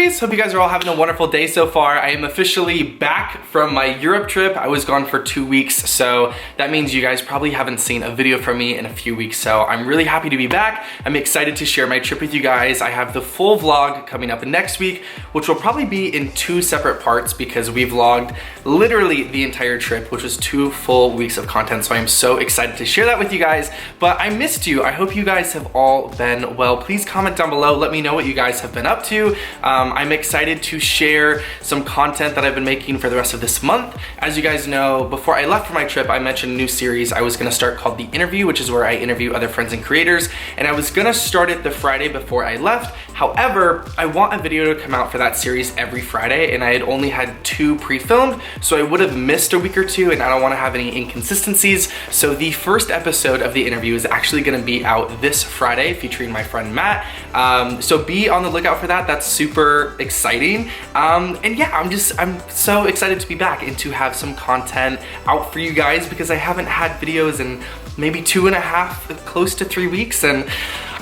beauties! Hope you guys are all having a wonderful day so far. I am officially back from my Europe trip. I was gone for 2 weeks, so that means you guys probably haven't seen a video from me in a few weeks, so I'm really happy to be back. I'm excited to share my trip with you guys. I have the full vlog coming up next week, which will probably be in 2 separate parts because we vlogged literally the entire trip, which was 2 full weeks of content, so I'm so excited to share that with you guys. But I missed you. I hope you guys have all been well. Please comment down below. Let me know what you guys have been up to. I'm excited to share some content that I've been making for the rest of this month. As you guys know, before I left for my trip, I mentioned a new series I was gonna start called The Interview, which is where I interview other friends and creators, and I was gonna start it the Friday before I left. However, I want a video to come out for that series every Friday, and I had only had 2 pre-filmed, so I would have missed a week or 2, and I don't wanna have any inconsistencies. So the first episode of The Interview is actually gonna be out this Friday, featuring my friend Matt. So be on the lookout for that. That's super exciting. And yeah, I'm so excited to be back and to have some content out for you guys because I haven't had videos in maybe 2.5, close to 3 weeks, and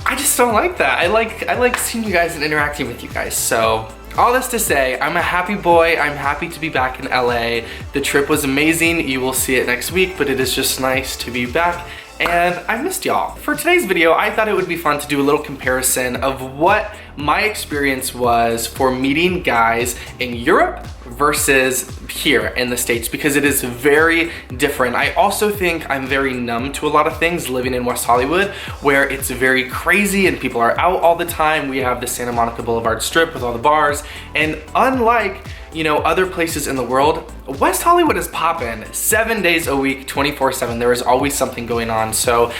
I just don't like that. I like seeing you guys and interacting with you guys. So all this to say, I'm a happy boy. I'm happy to be back in LA. The trip was amazing. You will see it next week, but it is just nice to be back. And I missed y'all. For today's video, I thought it would be fun to do a little comparison of what my experience was for meeting guys in Europe versus here in the States, because it is very different. I also think I'm very numb to a lot of things living in West Hollywood, where it's very crazy and people are out all the time. We have the Santa Monica Boulevard Strip with all the bars, and unlike, you know, other places in the world, West Hollywood is poppin' 7 days a week, 24/7. There is always something going on. So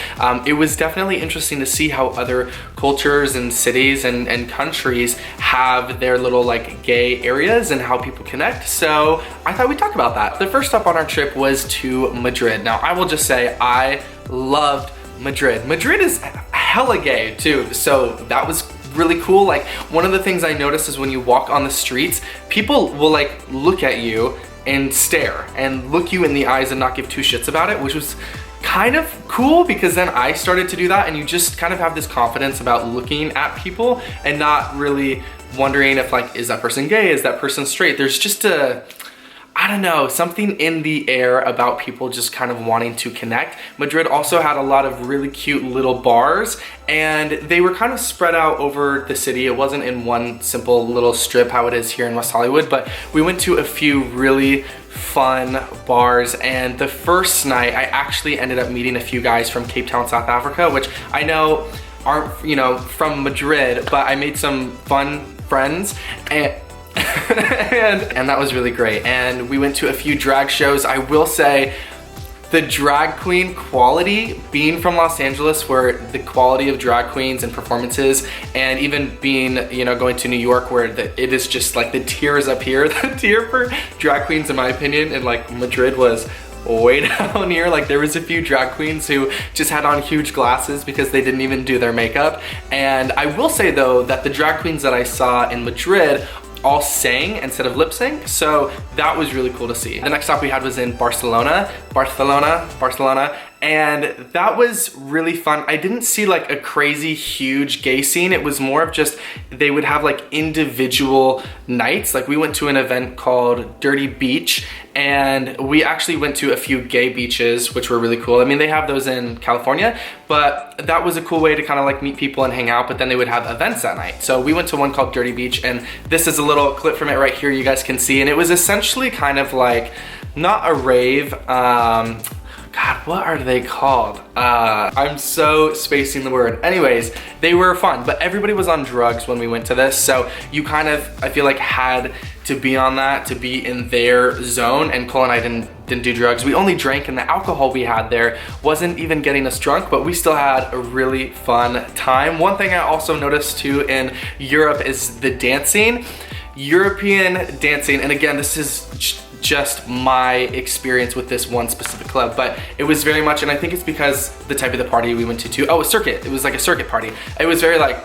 it was definitely interesting to see how other cultures and cities and countries have their little like gay areas and how people connect. So I thought we'd talk about that. The first stop on our trip was to Madrid. Now I will just say I loved Madrid. Madrid is hella gay too, so that was really cool. Like, one of the things I noticed is when you walk on the streets, people will like look at you and stare and look you in the eyes and not give 2 shits about it, which was kind of cool because then I started to do that, and you just kind of have this confidence about looking at people and not really wondering if like, is that person gay? Is that person straight? There's just I don't know, something in the air about people just kind of wanting to connect. Madrid also had a lot of really cute little bars, and they were kind of spread out over the city. It wasn't in one simple little strip how it is here in West Hollywood, but we went to a few really fun bars, and the first night I actually ended up meeting a few guys from Cape Town, South Africa, which I know aren't, you know, from Madrid, but I made some fun friends, and that was really great. And we went to a few drag shows. I will say the drag queen quality, being from Los Angeles, where the quality of drag queens and performances, and even being, you know, going to New York where it is just like the tier is up here. The tier for drag queens, in my opinion, in like Madrid was way down here. Like, there was a few drag queens who just had on huge glasses because they didn't even do their makeup. And I will say though that the drag queens that I saw in Madrid all sang instead of lip sync, so that was really cool to see. The next stop we had was in Barcelona, and that was really fun. I didn't see like a crazy huge gay scene. It was more of just, they would have like individual nights. Like, we went to an event called Dirty Beach, and we actually went to a few gay beaches, which were really cool. I mean, they have those in California, but that was a cool way to kind of like meet people and hang out, but then they would have events that night. So we went to one called Dirty Beach, and this is a little clip from it right here you guys can see, and it was essentially kind of like, not a rave, God, what are they called? I'm so spacing the word. Anyways, they were fun, but everybody was on drugs when we went to this, so you kind of, I feel like, had to be on that to be in their zone, and Cole and I didn't do drugs. We only drank, and the alcohol we had there wasn't even getting us drunk, but we still had a really fun time. One thing I also noticed too in Europe is the dancing. European dancing, and again, this is just my experience with this one specific club, but it was very much, and I think it's because the type of the party we went to too. Oh, a circuit. It was like a circuit party. It was very like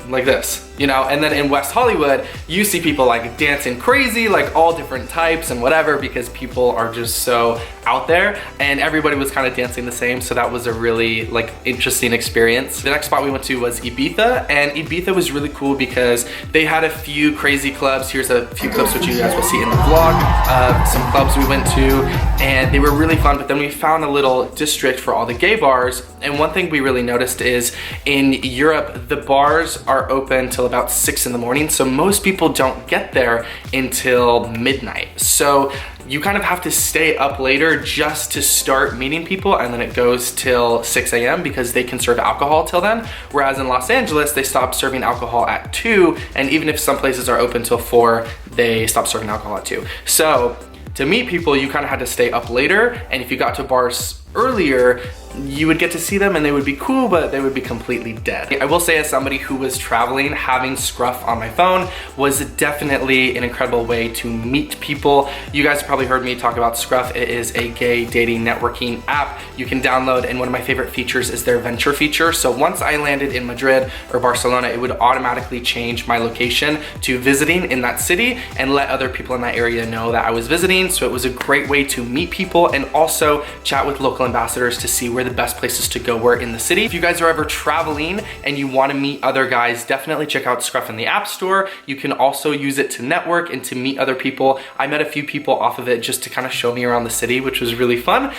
like this, you know? And then in West Hollywood, you see people like dancing crazy, like all different types and whatever, because people are just so out there, and everybody was kind of dancing the same. So that was a really like interesting experience. The next spot we went to was Ibiza, and Ibiza was really cool because they had a few crazy clubs. Here's a few clips which you guys will see in the vlog of some clubs we went to, and they were really fun. But then we found a little district for all the gay bars, and one thing we really noticed is in Europe, the bars are open till about 6 in the morning, so most people don't get there until midnight. So you kind of have to stay up later just to start meeting people, and then it goes till 6 a.m. because they can serve alcohol till then. Whereas in Los Angeles, they stop serving alcohol at 2, and even if some places are open till 4, they stop serving alcohol at 2. So to meet people, you kind of had to stay up later, and if you got to bars earlier, you would get to see them and they would be cool, but they would be completely dead. I will say, as somebody who was traveling, having Scruff on my phone was definitely an incredible way to meet people. You guys have probably heard me talk about Scruff. It is a gay dating networking app you can download, and one of my favorite features is their venture feature. So once I landed in Madrid or Barcelona, it would automatically change my location to visiting in that city and let other people in that area know that I was visiting. So it was a great way to meet people and also chat with local ambassadors to see where the best places to go were in the city. If you guys are ever traveling and you want to meet other guys, definitely check out Scruff in the App Store. You can also use it to network and to meet other people. I met a few people off of it just to kind of show me around the city, which was really fun.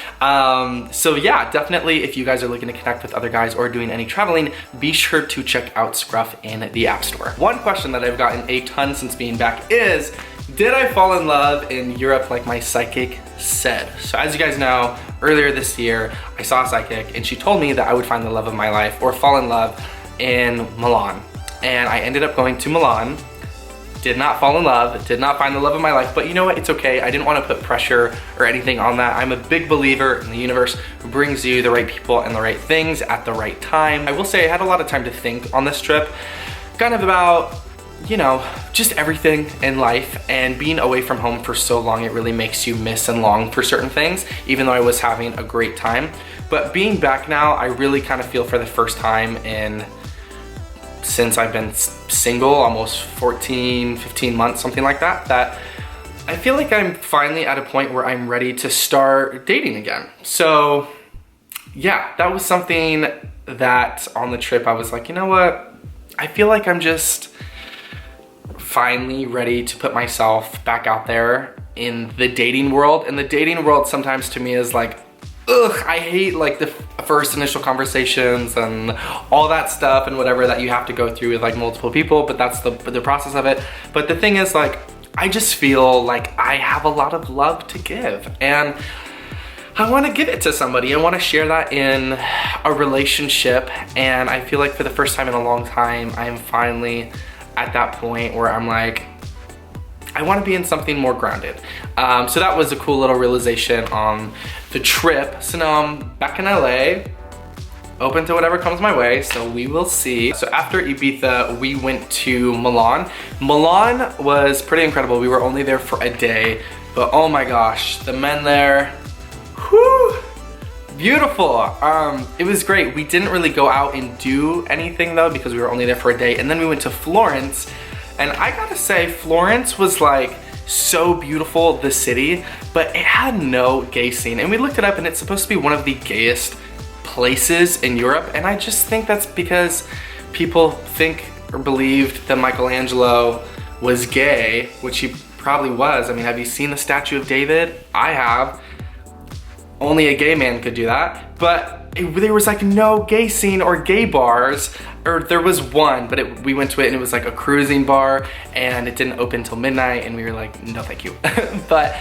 So yeah, definitely if you guys are looking to connect with other guys or doing any traveling, be sure to check out Scruff in the App Store. One question that I've gotten a ton since being back is, did I fall in love in Europe like my psychic said? So as you guys know, earlier this year, I saw a psychic and she told me that I would find the love of my life or fall in love in Milan. And I ended up going to Milan, did not fall in love, did not find the love of my life, but you know what, it's okay. I didn't want to put pressure or anything on that. I'm a big believer in the universe who brings you the right people and the right things at the right time. I will say I had a lot of time to think on this trip, kind of about, you know, just everything in life, and being away from home for so long, it really makes you miss and long for certain things, even though I was having a great time. But being back now, I really kind of feel for the first time since I've been single, almost 14, 15 months, something like that, that I feel like I'm finally at a point where I'm ready to start dating again. So yeah, that was something that on the trip I was like, you know what? I feel like I'm just finally ready to put myself back out there in the dating world. And the dating world sometimes to me is like, ugh, I hate like the first initial conversations and all that stuff and whatever that you have to go through with like multiple people, but that's the process of it. But the thing is, like, I just feel like I have a lot of love to give, and I want to give it to somebody. I want to share that in a relationship, and I feel like for the first time in a long time, I'm finally at that point where I'm like, I want to be in something more grounded. So that was a cool little realization on the trip. So now I'm back in LA, open to whatever comes my way, so we will see. So after Ibiza, we went to Milan. Milan was pretty incredible. We were only there for a day, but oh my gosh, the men there, whew, beautiful. It was great. We didn't really go out and do anything though, because we were only there for a day. And then we went to Florence, and I gotta say, Florence was like so beautiful, the city, but it had no gay scene. And we looked it up, and it's supposed to be one of the gayest places in Europe. And I just think that's because people think or believed that Michelangelo was gay, which he probably was. I mean, have you seen the statue of David? I have. Only a gay man could do that. But there was like no gay scene or gay bars, or there was one, but we went to it and it was like a cruising bar, and it didn't open till midnight, and we were like, no thank you. But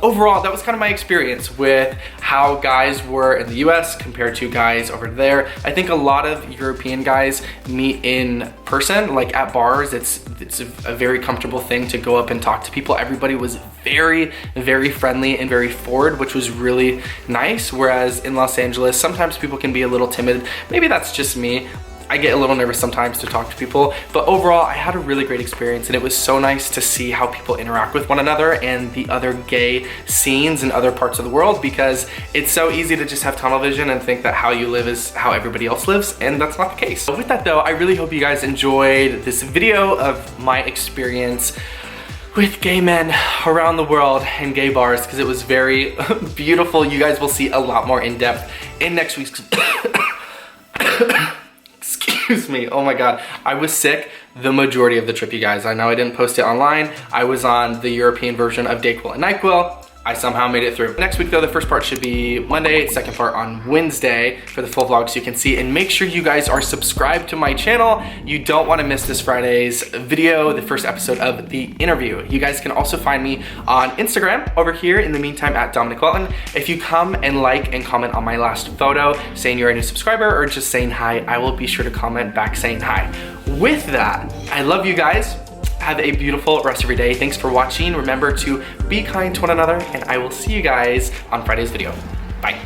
overall, that was kind of my experience with how guys were in the US compared to guys over there. I think a lot of European guys meet in person, like at bars. It's a very comfortable thing to go up and talk to people. Everybody was very, very friendly and very forward, which was really nice. Whereas in Los Angeles, sometimes people can be a little timid. Maybe that's just me. I get a little nervous sometimes to talk to people, but overall I had a really great experience, and it was so nice to see how people interact with one another and the other gay scenes in other parts of the world, because it's so easy to just have tunnel vision and think that how you live is how everybody else lives, and that's not the case. So with that though, I really hope you guys enjoyed this video of my experience with gay men around the world in gay bars, because it was very beautiful. You guys will see a lot more in depth in next week's excuse me, oh my god, I was sick the majority of the trip, you guys. I know I didn't post it online. I was on the European version of Dayquil and NyQuil. I somehow made it through. Next week though, the first part should be Monday, second part on Wednesday for the full vlog, so you can see. And make sure you guys are subscribed to my channel. You don't want to miss this Friday's video, the first episode of the interview. You guys can also find me on Instagram over here in the meantime at Dominick Whelton. If you come and like and comment on my last photo saying you're a new subscriber or just saying hi, I will be sure to comment back saying hi. With that, I love you guys. Have a beautiful rest of your day. Thanks for watching. Remember to be kind to one another, and I will see you guys on Friday's video. Bye.